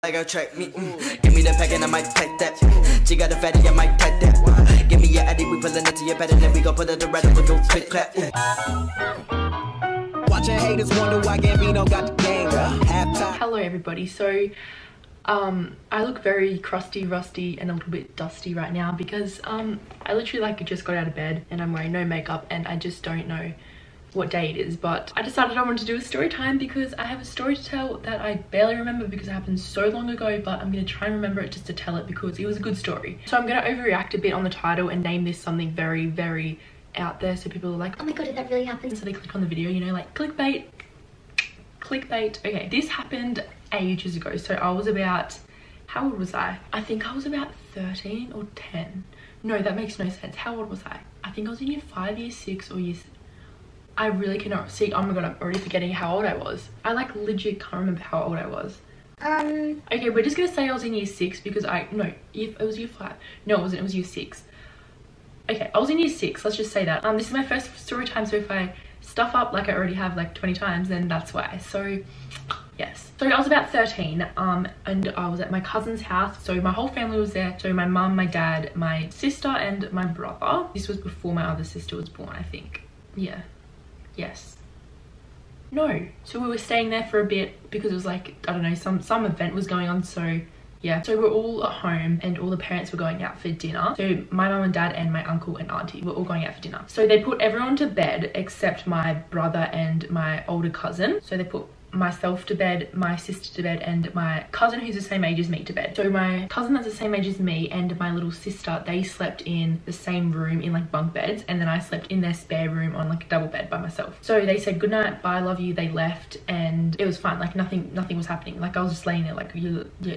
Like a track me, give me the pack and I might take that. She got a fatty, I might take that. Give me your addy, we pulling it to your bed and then we gon' put it around and we go click clap. Watching haters wonder why Gambino got the game. Hello everybody. So I look very crusty, rusty and a little bit dusty right now because I literally just got out of bed and I'm wearing no makeup and I just don't know what day it is, but I decided I wanted to do a story time because I have a story to tell that I barely remember because it happened so long ago, but I'm going to try and remember it just to tell it because it was a good story. So I'm going to overreact a bit on the title and name this something very, very out there so people are like, oh my god, did that really happen? So they click on the video, you know, like clickbait. Clickbait. Okay, this happened ages ago. So I was about, how old was I? I think I was about 13 or 10. No, that makes no sense. How old was I? I think I was in year 5, year 6 or year... I really cannot see. Oh my god, I'm already forgetting how old I was. I legit can't remember how old I was. Okay, we're just gonna say I was in year 6 because it was year 5. No, it wasn't. It was year 6. Okay, I was in year 6. Let's just say that. This is my first story time, so if I stuff up like I already have like 20 times, then that's why. So yes. So I was about 13 and I was at my cousin's house. So my whole family was there. So my mum, my dad, my sister and my brother. This was before my other sister was born, I think. Yeah. Yes. No. So we were staying there for a bit because it was like, I don't know, some event was going on. So yeah. So we're all at home and all the parents were going out for dinner. So my mum and dad and my uncle and auntie were all going out for dinner. So they put everyone to bed except my brother and my older cousin. So they put myself to bed, my sister to bed and my cousin who's the same age as me to bed. So my cousin that's the same age as me and my little sister, they slept in the same room in like bunk beds, and then I slept in their spare room on like a double bed by myself. So they said good night, bye, love you, they left and it was fine. Like nothing was happening. Like I was just laying there like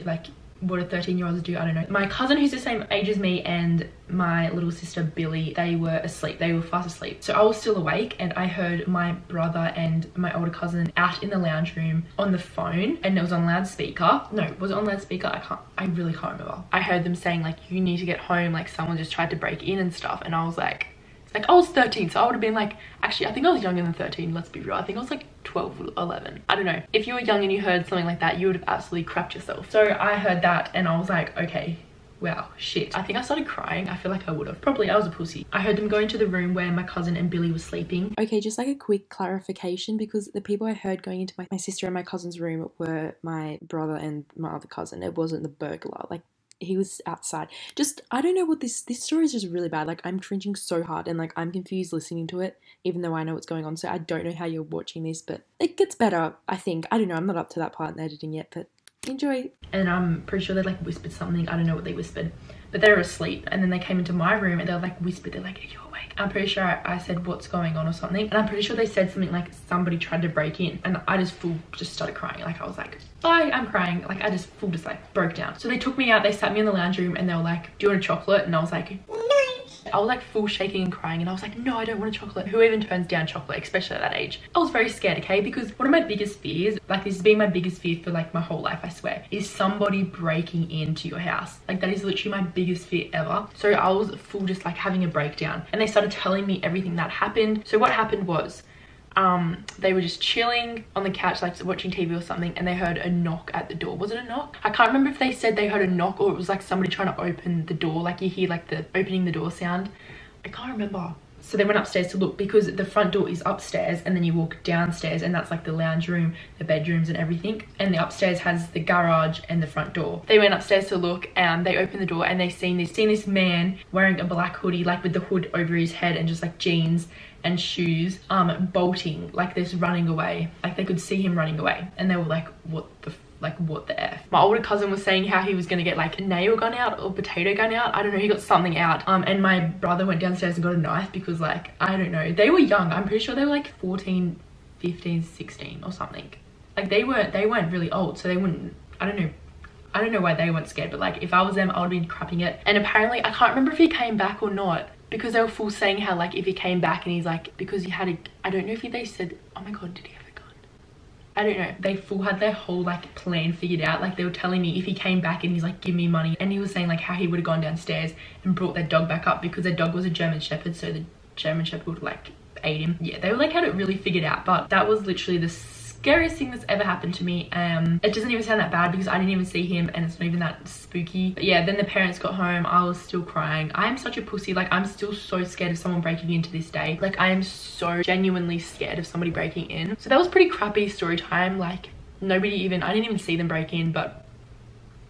like what do 13-year-olds do? I don't know. My cousin who's the same age as me and my little sister Billy, they were asleep. They were fast asleep. So I was still awake and I heard my brother and my older cousin out in the lounge room on the phone, and it was on loudspeaker. No, was it on loudspeaker? I really can't remember. I heard them saying like, you need to get home, like someone just tried to break in and stuff. And I was like I was 13, so I would have been like, actually I think I was younger than 13, let's be real. I think I was like 12 or 11. I don't know. If you were young and you heard something like that, you would have absolutely crapped yourself. So I heard that and I was like, okay, wow, shit. I think I started crying. I feel like I would have. Probably I was a pussy. I heard them go into the room where my cousin and Billy was sleeping. Okay, just like a quick clarification, because the people I heard going into my sister and my cousin's room were my brother and my other cousin. It wasn't the burglar. Like, he was outside. Just, I don't know what this story is just really bad. Like, I'm cringing so hard and like I'm confused listening to it, even though I know what's going on. So I don't know how you're watching this, but it gets better, I think. I don't know, I'm not up to that part in the editing yet, but enjoy. And I'm pretty sure they like whispered something. I don't know what they whispered, but they were asleep. And then they came into my room and they were like whispered. They're like, are you awake? I'm pretty sure I said what's going on or something. And I'm pretty sure they said something like somebody tried to break in. And I just started crying. Like I was like, bye, I'm crying. Like I just just like broke down. So they took me out, they sat me in the lounge room and they were like, do you want a chocolate? And I was like, no. I was like full shaking and crying and I was like, no, I don't want a chocolate. Who even turns down chocolate, especially at that age? I was very scared, okay? Because one of my biggest fears, like this has been my biggest fear for like my whole life, I swear, is somebody breaking into your house. Like that is literally my biggest fear ever. So I was full just like having a breakdown and they started telling me everything that happened. So what happened was, they were just chilling on the couch like watching TV or something and they heard a knock at the door. Was it a knock? I can't remember if they said they heard a knock or it was like somebody trying to open the door, like you hear like the opening the door sound. I can't remember. So they went upstairs to look because the front door is upstairs and then you walk downstairs and that's like the lounge room, the bedrooms and everything, and the upstairs has the garage and the front door. They went upstairs to look and they opened the door and they seen this man wearing a black hoodie, like with the hood over his head and just like jeans and shoes, bolting like this, running away. Like they could see him running away and they were like, what the F? My older cousin was saying how he was gonna get like a nail gun out or potato gun out. I don't know, he got something out. And my brother went downstairs and got a knife because like, I don't know, they were young. I'm pretty sure they were like 14, 15, 16 or something. Like they weren't really old, so they wouldn't, I don't know why they weren't scared, but like if I was them, I would have been crapping it. And apparently, I can't remember if he came back or not, because they were full saying how like if he came back and he's like, because he had a, I don't know if they said, oh my god, did he have a gun? I don't know. They full had their whole like plan figured out. Like they were telling me if he came back and he's like, give me money, and he was saying like how he would have gone downstairs and brought their dog back up because their dog was a German Shepherd, so the German Shepherd would like ate him. Yeah, they were like had it really figured out, but that was literally the scariest thing that's ever happened to me. It doesn't even sound that bad because I didn't even see him and it's not even that spooky. But yeah, then the parents got home. I was still crying. I'm such a pussy. Like, I'm still so scared of someone breaking into this day. Like, I am so genuinely scared of somebody breaking in. So that was pretty crappy story time. Like, I didn't even see them break in, but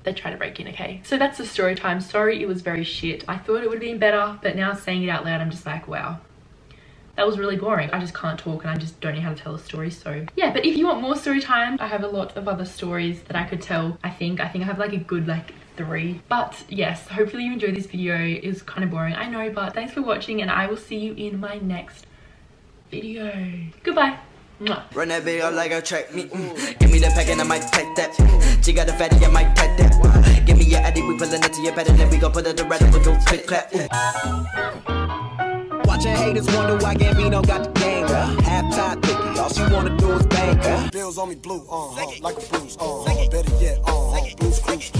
they tried to break in, okay? So that's the story time. Sorry, it was very shit. I thought it would have been better, but now saying it out loud, I'm just like, wow. That was really boring. I just can't talk and I just don't know how to tell a story. So yeah, but if you want more story time, I have a lot of other stories that I could tell. I think I have like a good like 3. But yes, hopefully you enjoyed this video. It was kind of boring, I know, but thanks for watching and I will see you in my next video. Goodbye. Mwah. Run that video like a track me. Give me the pack and I might take that. She got a fatty, I might take that. Give me your addy, we pulling it to your bed and then we gon' put it around with your click clap. Watching haters wonder why Gambino got the game. Half-time picky, all she wanna do is bang. Bills on me blue, like a bruise, better yet, blues cruise.